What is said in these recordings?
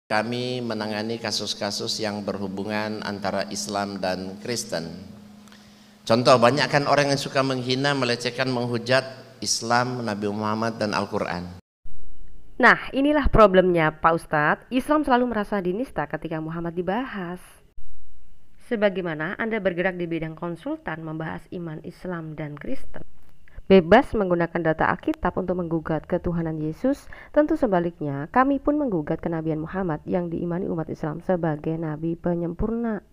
Kami menangani kasus-kasus yang berhubungan antara Islam dan Kristen. Contoh, banyak kan orang yang suka menghina, melecehkan, menghujat Islam, Nabi Muhammad dan Al-Quran. Nah, inilah problemnya Pak Ustadz. Islam selalu merasa dinista ketika Muhammad dibahas. Sebagaimana Anda bergerak di bidang konsultan membahas iman Islam dan Kristen, bebas menggunakan data Alkitab untuk menggugat ketuhanan Yesus, tentu sebaliknya kami pun menggugat kenabian Muhammad yang diimani umat Islam sebagai nabi penyempurna.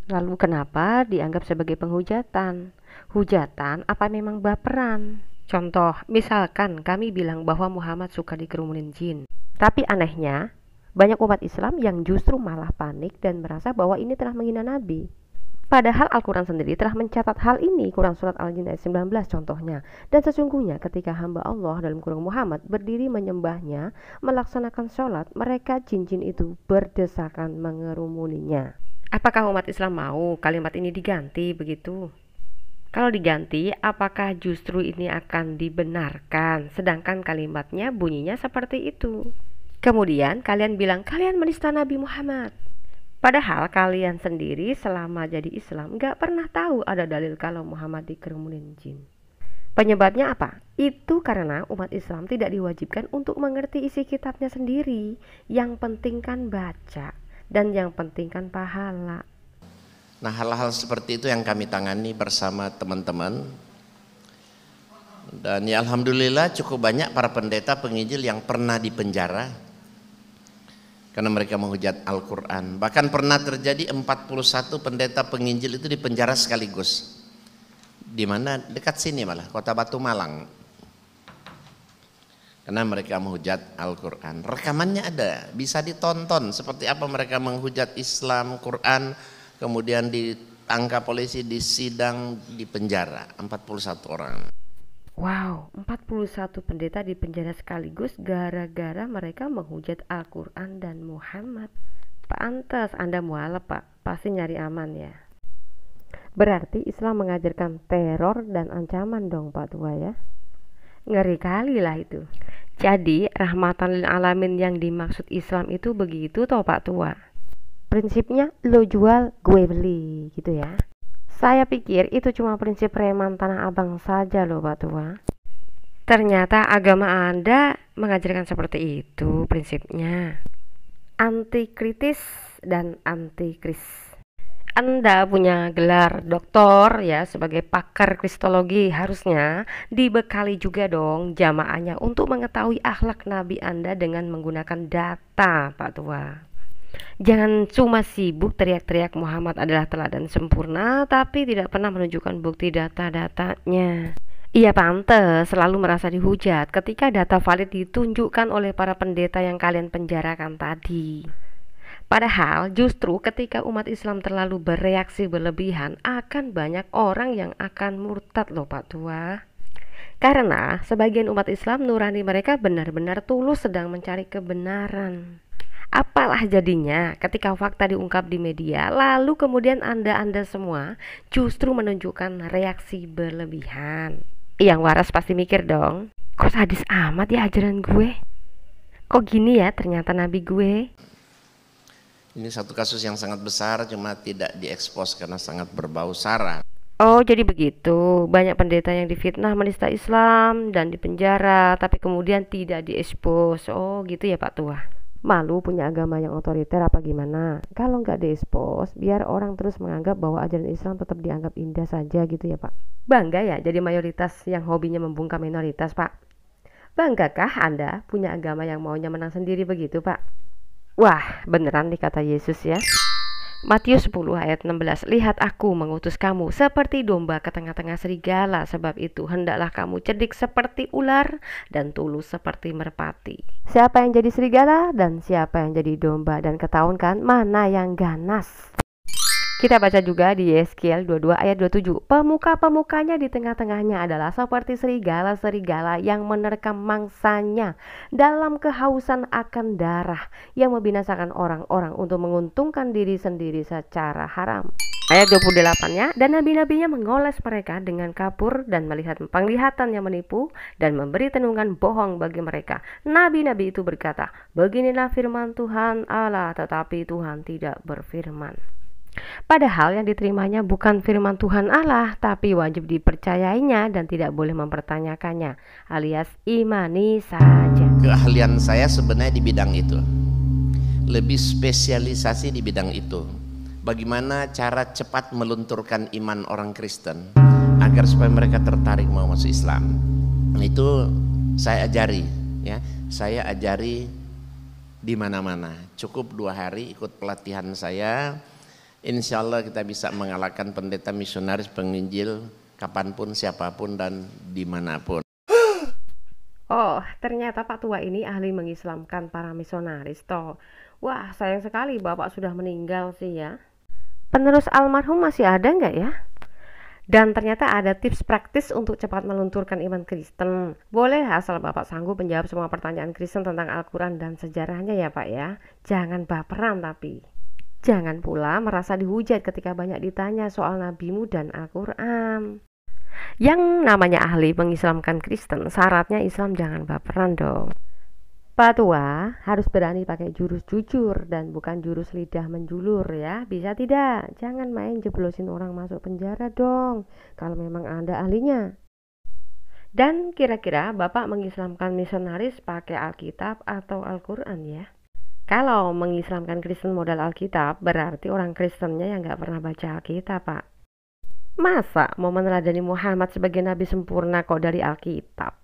Lalu kenapa dianggap sebagai penghujatan? Hujatan apa memang baperan? Contoh, misalkan kami bilang bahwa Muhammad suka dikerumunin jin. Tapi anehnya, banyak umat Islam yang justru malah panik dan merasa bahwa ini telah menghina Nabi. Padahal Al-Quran sendiri telah mencatat hal ini, Quran Surat Al-Jin ayat 19 contohnya. Dan sesungguhnya ketika hamba Allah dalam kurung Muhammad berdiri menyembahnya, melaksanakan sholat, mereka jin-jin itu berdesakan mengerumuninya. Apakah umat Islam mau kalimat ini diganti begitu? Kalau diganti, apakah justru ini akan dibenarkan, sedangkan kalimatnya bunyinya seperti itu? Kemudian kalian bilang kalian menista Nabi Muhammad. Padahal kalian sendiri selama jadi Islam gak pernah tahu ada dalil kalau Muhammad dikerumunin jin. Penyebabnya apa? Itu karena umat Islam tidak diwajibkan untuk mengerti isi kitabnya sendiri. Yang penting kan baca, dan yang penting kan pahala. Nah, hal-hal seperti itu yang kami tangani bersama teman-teman. Dan ya alhamdulillah cukup banyak para pendeta penginjil yang pernah dipenjara karena mereka menghujat Al-Quran. Bahkan pernah terjadi 41 pendeta penginjil itu dipenjara sekaligus. Di mana? Dekat sini malah, Kota Batu Malang. Karena mereka menghujat Al-Quran. Rekamannya ada, bisa ditonton seperti apa mereka menghujat Islam, Quran, kemudian ditangkap polisi, disidang, dipenjara 41 orang. Wow, 41 pendeta dipenjara sekaligus gara-gara mereka menghujat Al-Quran dan Muhammad. Pantes Anda mualaf Pak, pasti nyari aman ya. Berarti Islam mengajarkan teror dan ancaman dong Pak Tua ya. Ngeri kali lah itu. Jadi rahmatan lil alamin yang dimaksud Islam itu begitu toh Pak Tua. Prinsipnya lo jual gue beli gitu ya. Saya pikir itu cuma prinsip preman Tanah Abang saja loh Pak Tua. Ternyata agama Anda mengajarkan seperti itu prinsipnya. Antikritis dan antikris. Anda punya gelar doktor ya sebagai pakar kristologi, harusnya dibekali juga dong jamaahnya untuk mengetahui akhlak Nabi Anda dengan menggunakan data Pak Tua. Jangan cuma sibuk teriak-teriak Muhammad adalah teladan sempurna tapi tidak pernah menunjukkan bukti data-datanya. Ia pantes selalu merasa dihujat ketika data valid ditunjukkan oleh para pendeta yang kalian penjarakan tadi. Padahal justru ketika umat Islam terlalu bereaksi berlebihan akan banyak orang yang akan murtad loh Pak Tua. Karena sebagian umat Islam nurani mereka benar-benar tulus sedang mencari kebenaran. Apalah jadinya ketika fakta diungkap di media, lalu kemudian Anda semua justru menunjukkan reaksi berlebihan. Yang waras pasti mikir dong, kok sadis amat ya ajaran gue? Kok gini ya ternyata nabi gue? Ini satu kasus yang sangat besar, cuma tidak diekspos karena sangat berbau sara. Oh jadi begitu, banyak pendeta yang difitnah menista Islam dan dipenjara, tapi kemudian tidak diekspos. Oh gitu ya Pak Tua. Malu punya agama yang otoriter apa gimana? Kalau nggak diekspos, biar orang terus menganggap bahwa ajaran Islam tetap dianggap indah saja gitu ya Pak. Bangga ya jadi mayoritas yang hobinya membungkam minoritas Pak? Banggakah Anda punya agama yang maunya menang sendiri begitu Pak? Wah beneran nih kata Yesus ya. Matius 10 ayat 16, lihat aku mengutus kamu seperti domba ke tengah-tengah serigala, sebab itu hendaklah kamu cerdik seperti ular dan tulus seperti merpati. Siapa yang jadi serigala dan siapa yang jadi domba, dan ketahuan kan mana yang ganas. Kita baca juga di Yeskiel 22 ayat 27. Pemuka-pemukanya di tengah-tengahnya adalah seperti serigala-serigala yang menerkam mangsanya dalam kehausan akan darah, yang membinasakan orang-orang untuk menguntungkan diri sendiri secara haram. Ayat 28-nya, dan nabi-nabinya mengoles mereka dengan kapur dan melihat penglihatan yang menipu dan memberi tenungan bohong bagi mereka. Nabi-nabi itu berkata, beginilah firman Tuhan Allah, tetapi Tuhan tidak berfirman. Padahal yang diterimanya bukan firman Tuhan Allah, tapi wajib dipercayainya dan tidak boleh mempertanyakannya, alias imani saja. Keahlian saya sebenarnya di bidang itu, lebih spesialisasi di bidang itu. Bagaimana cara cepat melunturkan iman orang Kristen agar supaya mereka tertarik mau masuk Islam. Itu saya ajari, ya. Saya ajari di mana-mana. Cukup 2 hari ikut pelatihan saya. Insya Allah kita bisa mengalahkan pendeta misionaris penginjil kapanpun, siapapun, dan dimanapun. Oh, ternyata Pak Tua ini ahli mengislamkan para misionaris toh. Wah, sayang sekali Bapak sudah meninggal sih ya. Penerus almarhum masih ada nggak ya? Dan ternyata ada tips praktis untuk cepat melunturkan iman Kristen. Boleh asal Bapak sanggup menjawab semua pertanyaan Kristen tentang Al-Quran dan sejarahnya ya Pak ya. Jangan baperan tapi. Jangan pula merasa dihujat ketika banyak ditanya soal nabimu dan Al-Quran. Yang namanya ahli mengislamkan Kristen, syaratnya Islam jangan baperan dong. Pak Tua harus berani pakai jurus jujur dan bukan jurus lidah menjulur ya. Bisa tidak? Jangan main jeblosin orang masuk penjara dong, kalau memang Anda ahlinya. Dan kira-kira Bapak mengislamkan misionaris pakai Alkitab atau Al-Quran ya? Kalau mengislamkan Kristen modal Alkitab, berarti orang Kristennya yang nggak pernah baca Alkitab, Pak. Masa mau meneladani Muhammad sebagai nabi sempurna kok dari Alkitab?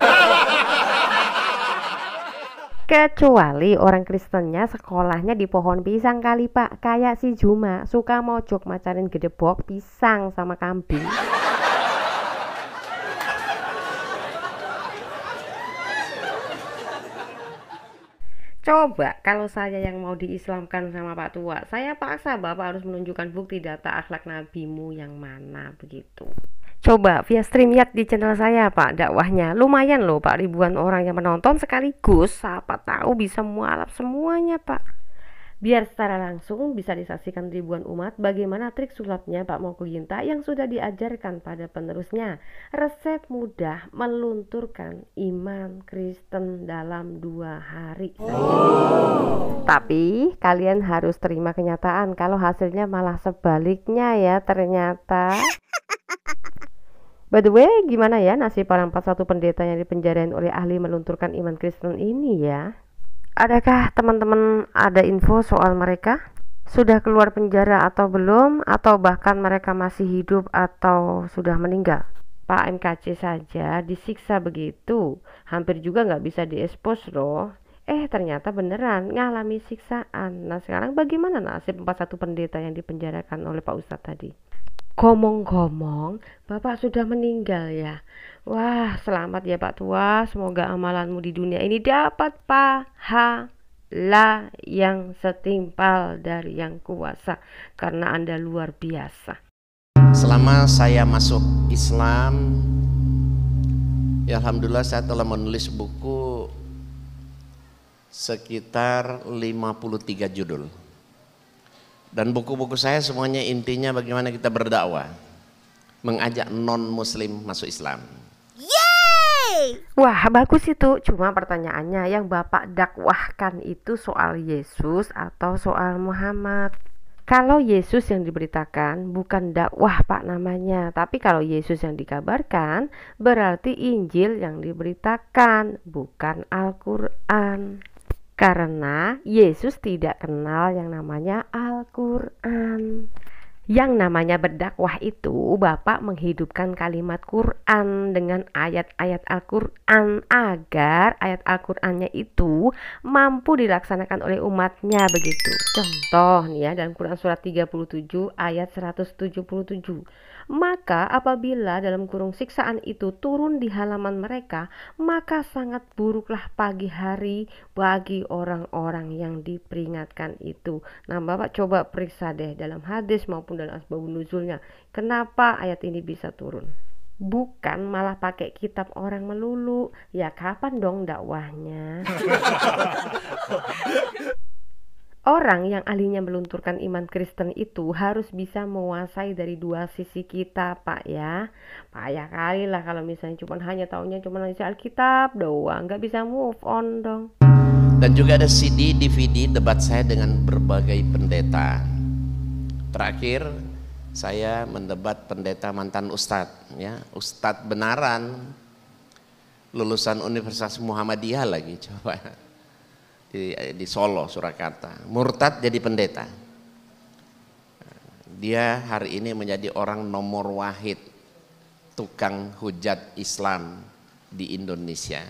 Kecuali orang Kristennya sekolahnya di pohon pisang kali Pak. Kayak si Juma, suka mojok macarin gedebok, pisang sama kambing. Coba kalau saya yang mau diislamkan sama Pak Tua, saya paksa Bapak harus menunjukkan bukti data akhlak nabimu yang mana begitu. Coba via StreamYard di channel saya Pak, dakwahnya lumayan loh Pak, ribuan orang yang menonton sekaligus, siapa tahu bisa mualaf semuanya Pak. Biar secara langsung bisa disaksikan ribuan umat bagaimana trik sulapnya Pak Moko Ginta yang sudah diajarkan pada penerusnya. Resep mudah melunturkan iman Kristen dalam 2 hari saja. Tapi kalian harus terima kenyataan kalau hasilnya malah sebaliknya ya ternyata. By the way, gimana ya nasib para 41 pendeta yang dipenjarain oleh ahli melunturkan iman Kristen ini ya? Adakah teman-teman ada info soal mereka? Sudah keluar penjara atau belum? Atau bahkan mereka masih hidup atau sudah meninggal? Pak MKC saja disiksa begitu, hampir juga nggak bisa diekspos loh. Ternyata beneran ngalami siksaan. Nah sekarang bagaimana nasib 41 pendeta yang dipenjarakan oleh Pak Ustadz tadi? Ngomong-ngomong, Bapak sudah meninggal ya. Wah, selamat ya Pak Tua. Semoga amalanmu di dunia ini dapat pahala yang setimpal dari Yang Kuasa, karena Anda luar biasa. Selama saya masuk Islam, ya alhamdulillah saya telah menulis buku sekitar 53 judul. Dan buku-buku saya semuanya intinya bagaimana kita berdakwah, mengajak non-muslim masuk Islam. Yeay! Wah bagus itu, cuma pertanyaannya yang Bapak dakwahkan itu soal Yesus atau soal Muhammad? Kalau Yesus yang diberitakan bukan dakwah Pak namanya, tapi kalau Yesus yang dikabarkan berarti Injil yang diberitakan, bukan Al-Quran. Karena Yesus tidak kenal yang namanya Al-Quran. Yang namanya berdakwah itu Bapak menghidupkan kalimat Quran dengan ayat-ayat Al-Quran agar ayat Al-Qurannya itu mampu dilaksanakan oleh umatnya begitu. Contoh nih ya dalam Quran surat 37 ayat 177. Maka apabila dalam kurung siksaan itu turun di halaman mereka, maka sangat buruklah pagi hari bagi orang-orang yang diperingatkan itu. Nah, Bapak coba periksa deh dalam hadis maupun dalam asbabun nuzulnya, kenapa ayat ini bisa turun. Bukan malah pakai kitab orang melulu. Ya kapan dong dakwahnya? Orang yang ahlinya melunturkan iman Kristen itu harus bisa menguasai dari dua sisi kita, Pak ya. Payah kali lah kalau misalnya hanya taunya cuma isi Alkitab doang, nggak bisa move on dong. Dan juga ada CD, DVD debat saya dengan berbagai pendeta. Terakhir saya mendebat pendeta mantan ustadz, ya, ustadz benaran, lulusan Universitas Muhammadiyah lagi, coba di Solo, Surakarta, murtad jadi pendeta. Dia hari ini menjadi orang nomor wahid tukang hujat Islam di Indonesia.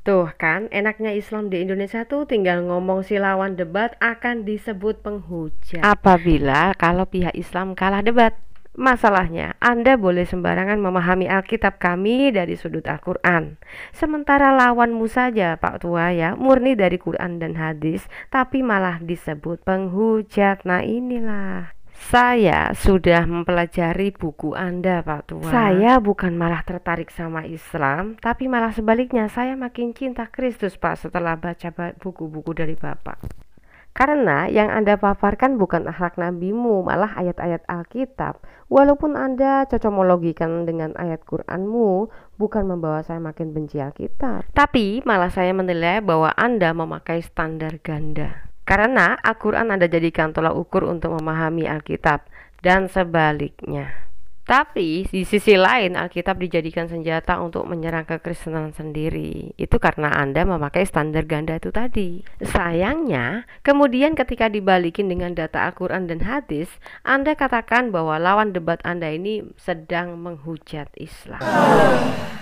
Tuh kan, enaknya Islam di Indonesia tuh tinggal ngomong si lawan debat akan disebut penghujat. Apabila kalau pihak Islam kalah debat. Masalahnya, Anda boleh sembarangan memahami Alkitab kami dari sudut Al-Quran. Sementara lawanmu saja, Pak Tua ya, murni dari Quran dan hadis, tapi malah disebut penghujat. Nah inilah. Saya sudah mempelajari buku Anda, Pak Tua. Saya bukan malah tertarik sama Islam, tapi malah sebaliknya saya makin cinta Kristus, Pak, setelah baca buku-buku dari Bapak. Karena yang Anda paparkan bukan akhlak nabimu, malah ayat-ayat Alkitab. Walaupun Anda cocomologikan dengan ayat Quranmu, bukan membawa saya makin benci Alkitab. Tapi malah saya menilai bahwa Anda memakai standar ganda. Karena Al-Quran Anda jadikan tolak ukur untuk memahami Alkitab, dan sebaliknya. Tapi di sisi lain Alkitab dijadikan senjata untuk menyerang kekristenan sendiri. Itu karena Anda memakai standar ganda itu tadi. Sayangnya, kemudian ketika dibalikin dengan data Al-Quran dan hadis, Anda katakan bahwa lawan debat Anda ini sedang menghujat Islam.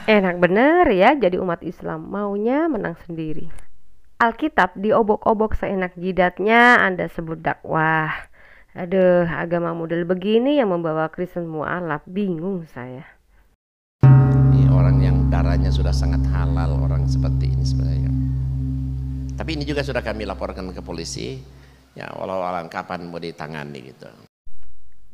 Enak bener ya jadi umat Islam, maunya menang sendiri. Alkitab diobok-obok seenak jidatnya, Anda sebut dakwah. Aduh, agama model begini yang membawa Kristen mualaf, bingung saya. Ini orang yang darahnya sudah sangat halal, orang seperti ini sebenarnya. Tapi ini juga sudah kami laporkan ke polisi, ya walau alam kapan mau ditangani gitu.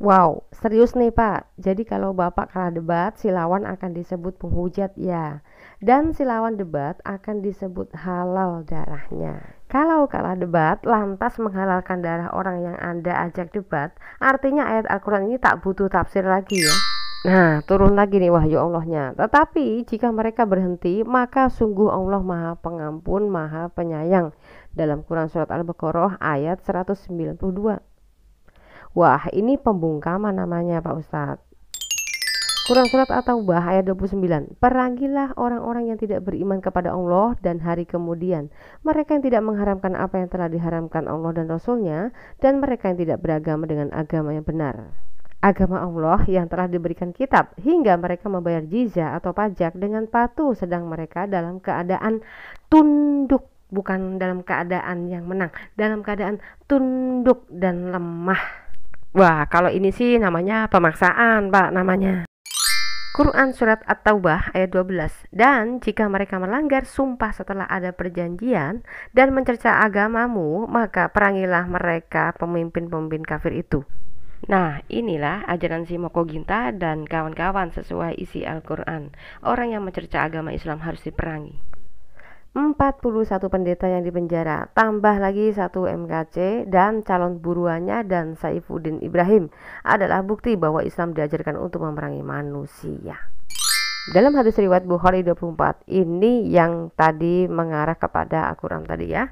Wow, serius nih Pak. Jadi kalau Bapak kalah debat, si lawan akan disebut penghujat ya. Dan si lawan debat akan disebut halal darahnya. Kalau kalah debat, lantas menghalalkan darah orang yang Anda ajak debat, artinya ayat Al-Quran ini tak butuh tafsir lagi ya. Nah, turun lagi nih wahyu Allahnya. Tetapi jika mereka berhenti, maka sungguh Allah Maha Pengampun, Maha Penyayang. Dalam Quran Surat Al-Baqarah ayat 192. Wah, ini pembungkaman namanya Pak Ustadz. Quran Surat At-Taubah ayat 29. Perangilah orang-orang yang tidak beriman kepada Allah dan hari kemudian, mereka yang tidak mengharamkan apa yang telah diharamkan Allah dan Rasulnya, dan mereka yang tidak beragama dengan agama yang benar, agama Allah yang telah diberikan kitab, hingga mereka membayar jizyah atau pajak dengan patuh, sedang mereka dalam keadaan tunduk, bukan dalam keadaan yang menang, dalam keadaan tunduk dan lemah. Wah, kalau ini sih namanya pemaksaan, Pak, namanya. Quran Surat At-Taubah ayat 12. Dan jika mereka melanggar sumpah setelah ada perjanjian dan mencerca agamamu, maka perangilah mereka pemimpin-pemimpin kafir itu. Nah, inilah ajaran si Moko Ginta dan kawan-kawan sesuai isi Al-Quran. Orang yang mencerca agama Islam harus diperangi. 41 pendeta yang dipenjara, tambah lagi 1 MKC dan calon buruannya dan Saifuddin Ibrahim adalah bukti bahwa Islam diajarkan untuk memerangi manusia. Dalam hadis riwayat Bukhari 24, ini yang tadi mengarah kepada Al-Quran tadi ya,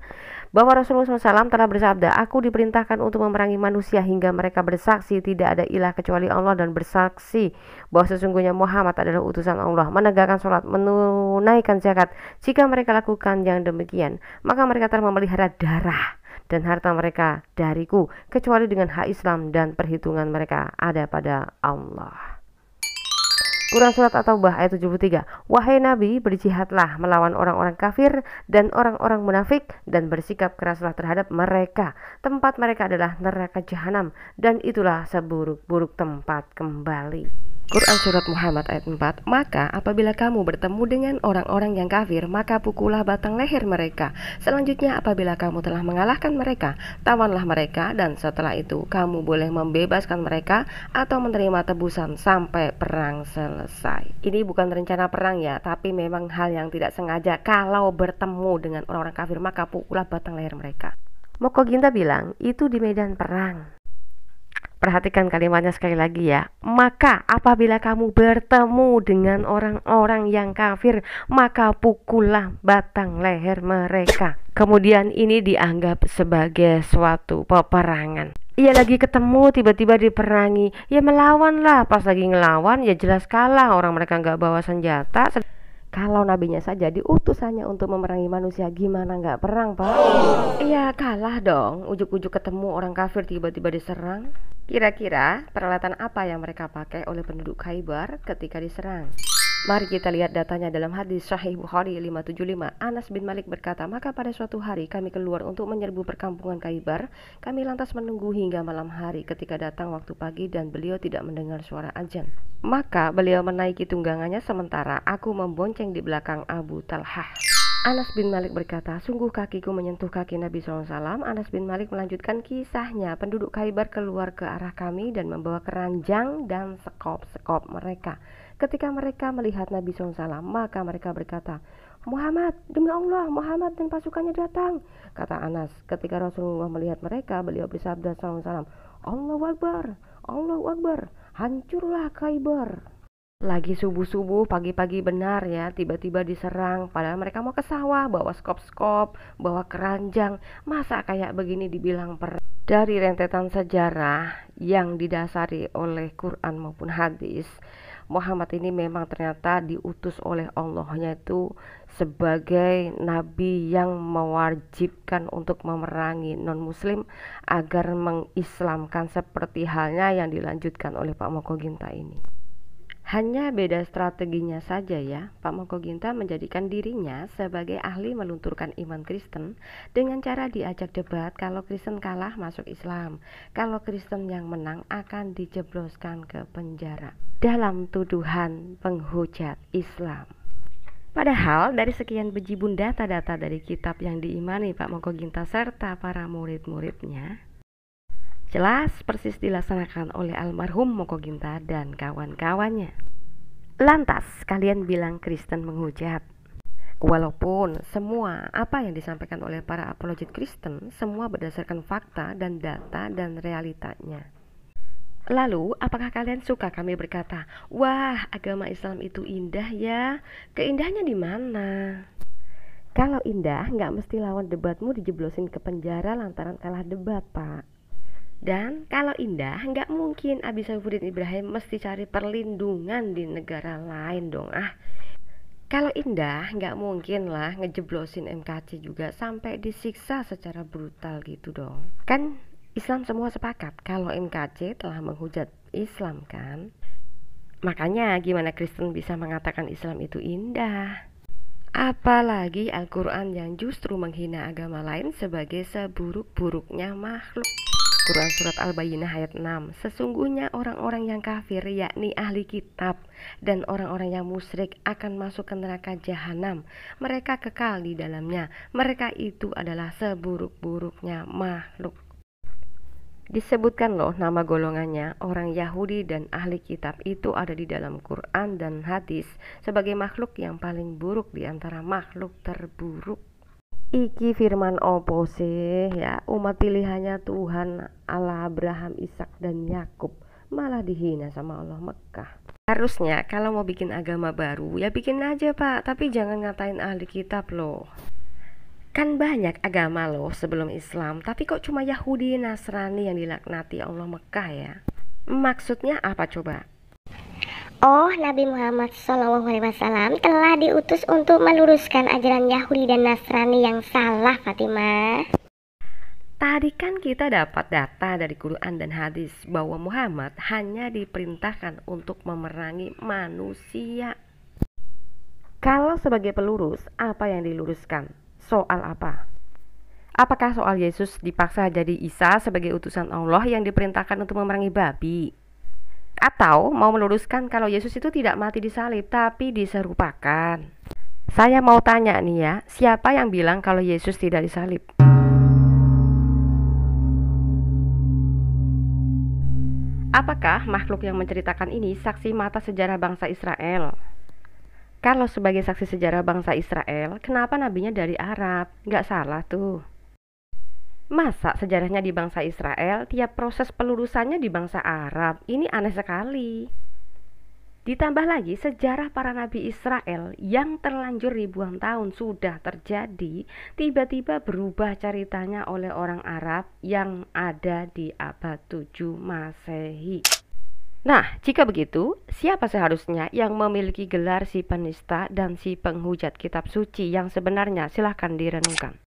bahwa Rasulullah SAW telah bersabda, aku diperintahkan untuk memerangi manusia hingga mereka bersaksi tidak ada ilah kecuali Allah dan bersaksi bahwa sesungguhnya Muhammad adalah utusan Allah, menegakkan sholat, menunaikan zakat. Jika mereka lakukan yang demikian, maka mereka telah memelihara darah dan harta mereka dariku, kecuali dengan hak Islam dan perhitungan mereka ada pada Allah. Quran Surat At-Taubah ayat 73. Wahai Nabi, berjihadlah melawan orang-orang kafir dan orang-orang munafik dan bersikap keraslah terhadap mereka. Tempat mereka adalah neraka jahanam dan itulah seburuk-buruk tempat kembali. Quran Surat Muhammad ayat 4. Maka apabila kamu bertemu dengan orang-orang yang kafir, maka pukullah batang leher mereka. Selanjutnya apabila kamu telah mengalahkan mereka, tawanlah mereka, dan setelah itu kamu boleh membebaskan mereka atau menerima tebusan sampai perang selesai. Ini bukan rencana perang ya, tapi memang hal yang tidak sengaja. Kalau bertemu dengan orang-orang kafir, maka pukullah batang leher mereka. Moko Ginta bilang, itu di medan perang. Perhatikan kalimatnya sekali lagi ya. Maka apabila kamu bertemu dengan orang-orang yang kafir, maka pukullah batang leher mereka. Kemudian ini dianggap sebagai suatu peperangan. Ia lagi ketemu tiba-tiba diperangi, ya melawan lah. Pas lagi ngelawan ya jelas kalah, orang mereka nggak bawa senjata. Kalau nabinya saja diutus hanya untuk memerangi manusia, gimana nggak perang, Pak? Iya kalah dong, ujuk-ujuk ketemu orang kafir tiba-tiba diserang. Kira-kira peralatan apa yang mereka pakai oleh penduduk Khaybar ketika diserang? Mari kita lihat datanya dalam hadis Sahih Bukhari 575. Anas bin Malik berkata, maka pada suatu hari kami keluar untuk menyerbu perkampungan Khaybar. Kami lantas menunggu hingga malam hari. Ketika datang waktu pagi dan beliau tidak mendengar suara azan, maka beliau menaiki tunggangannya sementara aku membonceng di belakang Abu Talhah. Anas bin Malik berkata, sungguh kakiku menyentuh kaki Nabi SAW. Anas bin Malik melanjutkan kisahnya. Penduduk Khaybar keluar ke arah kami dan membawa keranjang dan sekop-sekop mereka. Ketika mereka melihat Nabi SAW, maka mereka berkata, Muhammad, demi Allah, Muhammad dan pasukannya datang. Kata Anas, ketika Rasulullah melihat mereka, beliau bersabda SAW, Allahu Akbar, Allahu Akbar, hancurlah Khaybar. Lagi subuh-subuh, pagi-pagi benar ya, tiba-tiba diserang. Padahal mereka mau ke sawah, bawa skop-skop, bawa keranjang. Masa kayak begini dibilang perang? Dari rentetan sejarah yang didasari oleh Quran maupun hadis, Muhammad ini memang ternyata diutus oleh Allah, yaitu sebagai nabi yang mewajibkan untuk memerangi non-muslim agar mengislamkan, seperti halnya yang dilanjutkan oleh Pak Moko Ginta ini. Hanya beda strateginya saja ya. Pak Moko Ginta menjadikan dirinya sebagai ahli melunturkan iman Kristen dengan cara diajak debat. Kalau Kristen kalah masuk Islam, kalau Kristen yang menang akan dijebloskan ke penjara dalam tuduhan penghujat Islam. Padahal dari sekian bejibun data-data dari kitab yang diimani Pak Moko Ginta serta para murid-muridnya, jelas persis dilaksanakan oleh almarhum Moko Ginta dan kawan-kawannya. Lantas kalian bilang Kristen menghujat. Walaupun semua apa yang disampaikan oleh para apologet Kristen semua berdasarkan fakta dan data dan realitanya. Lalu apakah kalian suka kami berkata, wah agama Islam itu indah ya? Keindahannya di mana? Kalau indah nggak mesti lawan debatmu dijeblosin ke penjara lantaran kalah debat, Pak. Dan kalau indah, nggak mungkin Abi Saifuddin Ibrahim mesti cari perlindungan di negara lain dong. Kalau indah, nggak mungkin lah ngejeblosin MKC juga sampai disiksa secara brutal gitu dong. Kan Islam semua sepakat kalau MKC telah menghujat Islam kan. Makanya gimana Kristen bisa mengatakan Islam itu indah? Apalagi Al-Quran yang justru menghina agama lain sebagai seburuk-buruknya makhluk. Quran Surat Al-Bayyinah ayat 6. Sesungguhnya orang-orang yang kafir yakni ahli kitab dan orang-orang yang musyrik akan masuk ke neraka jahanam. Mereka kekal di dalamnya. Mereka itu adalah seburuk-buruknya makhluk. Disebutkan loh nama golongannya. Orang Yahudi dan ahli kitab itu ada di dalam Quran dan hadis sebagai makhluk yang paling buruk di antara makhluk terburuk. Iki firman opo sih ya, umat pilihannya Tuhan Allah Abraham, Ishak dan Yakub malah dihina sama Allah Mekah. Harusnya kalau mau bikin agama baru ya bikin aja Pak, tapi jangan ngatain ahli kitab loh. Kan banyak agama loh sebelum Islam, tapi kok cuma Yahudi Nasrani yang dilaknati Allah Mekah ya? Maksudnya apa coba? Oh, Nabi Muhammad SAW telah diutus untuk meluruskan ajaran Yahudi dan Nasrani yang salah, Fatimah. Tadi kan kita dapat data dari Quran dan hadis bahwa Muhammad hanya diperintahkan untuk memerangi manusia. Kalau sebagai pelurus, apa yang diluruskan? Soal apa? Apakah soal Yesus dipaksa jadi Isa sebagai utusan Allah yang diperintahkan untuk memerangi babi? Atau mau meluruskan kalau Yesus itu tidak mati disalib tapi diserupakan? Saya mau tanya nih ya, siapa yang bilang kalau Yesus tidak disalib? Apakah makhluk yang menceritakan ini saksi mata sejarah bangsa Israel? Kalau sebagai saksi sejarah bangsa Israel, kenapa nabinya dari Arab? Nggak salah tuh. Masa sejarahnya di bangsa Israel, tiap proses pelurusannya di bangsa Arab? Ini aneh sekali. Ditambah lagi sejarah para nabi Israel yang terlanjur ribuan tahun sudah terjadi, tiba-tiba berubah ceritanya oleh orang Arab yang ada di abad 7 Masehi. Nah, jika begitu, siapa seharusnya yang memiliki gelar si penista dan si penghujat kitab suci yang sebenarnya? Silahkan direnungkan.